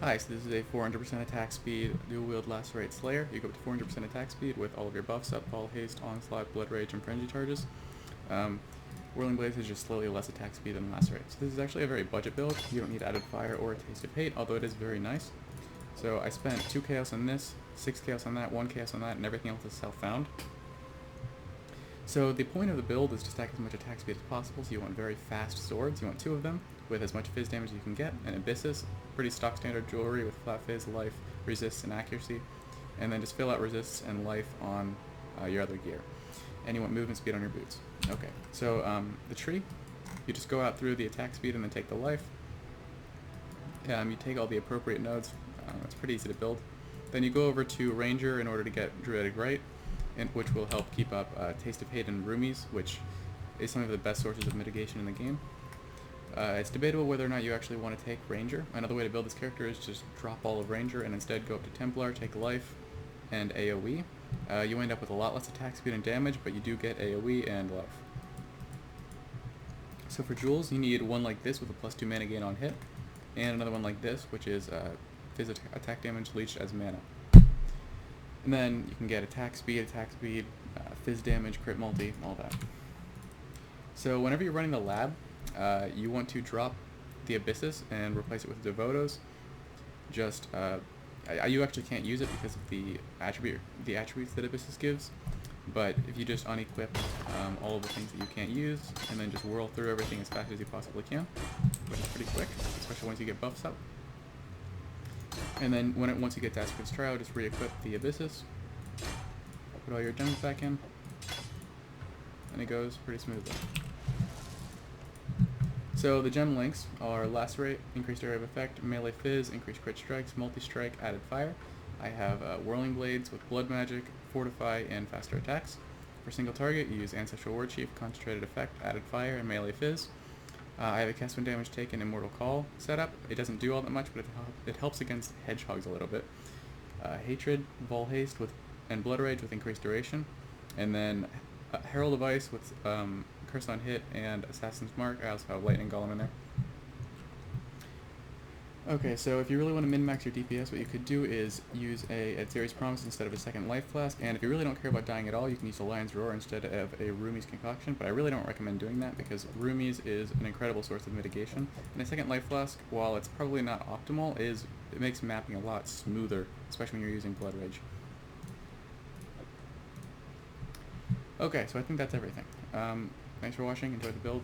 Hi, so this is a 400% attack speed dual wield lacerate slayer. You go up to 400% attack speed with all of your buffs up: ball haste, onslaught, blood rage, and frenzy charges. Um, Whirling Blades is just slightly less attack speed than lacerate. So this is actually a very budget build. You don't need added fire or a taste of hate, although it is very nice. So I spent 2 chaos on this, 6 chaos on that, 1 chaos on that, and everything else is self-found. So the point of the build is to stack as much attack speed as possible, so you want very fast swords. You want 2 of them, with as much fizz damage as you can get, and abysses, pretty stock standard jewelry with flat fizz, life, resists, and accuracy, and then just fill out resists and life on your other gear. And you want movement speed on your boots. Okay, so the tree, you just go out through the attack speed and then take the life. You take all the appropriate nodes. It's pretty easy to build. Then you go over to Ranger in order to get Druidic Right, which will help keep up Taste of Hate and Roomies, which is some of the best sources of mitigation in the game. It's debatable whether or not you actually want to take Ranger. Another way to build this character is just drop all of Ranger and instead go up to Templar, take Life, and AoE. You end up with a lot less attack speed and damage, but you do get AoE and Life. So for jewels, you need one like this with a +2 mana gain on hit, and another one like this, which is Fizz attack damage leached as mana. And then you can get attack speed, fizz damage, crit multi, all that. So whenever you're running the lab, you want to drop the Abysses and replace it with Devotos. You actually can't use it because of the attributes that Abysses gives, but if you just unequip all of the things that you can't use, and then just whirl through everything as fast as you possibly can, which is pretty quick, especially once you get buffs up. And then once you get to Aspect's Trial, just re-equip the Abysses, put all your gems back in, and it goes pretty smoothly. So the gem links are Lacerate, increased area of effect, melee fizz, increased crit strikes, multi-strike, added fire. I have Whirling Blades with blood magic, fortify, and faster attacks. For single target, you use Ancestral War Chief, concentrated effect, added fire, and melee fizz. I have a cast when damage taken Immortal Call setup. It doesn't do all that much, but it helps against hedgehogs a little bit. Hatred, Ball Haste and Blood Rage with increased duration. And then Herald of Ice with Curse on Hit and Assassin's Mark. I also have Lightning Golem in there. Okay, so if you really want to min-max your DPS, what you could do is use a Series Promise instead of a second Life Flask, and if you really don't care about dying at all, you can use a Lion's Roar instead of a Rumi's Concoction, but I really don't recommend doing that because Rumi's is an incredible source of mitigation, and a second Life Flask, while it's probably not optimal, it makes mapping a lot smoother, especially when you're using Blood Rage. Okay, so I think that's everything. Thanks for watching, enjoy the build.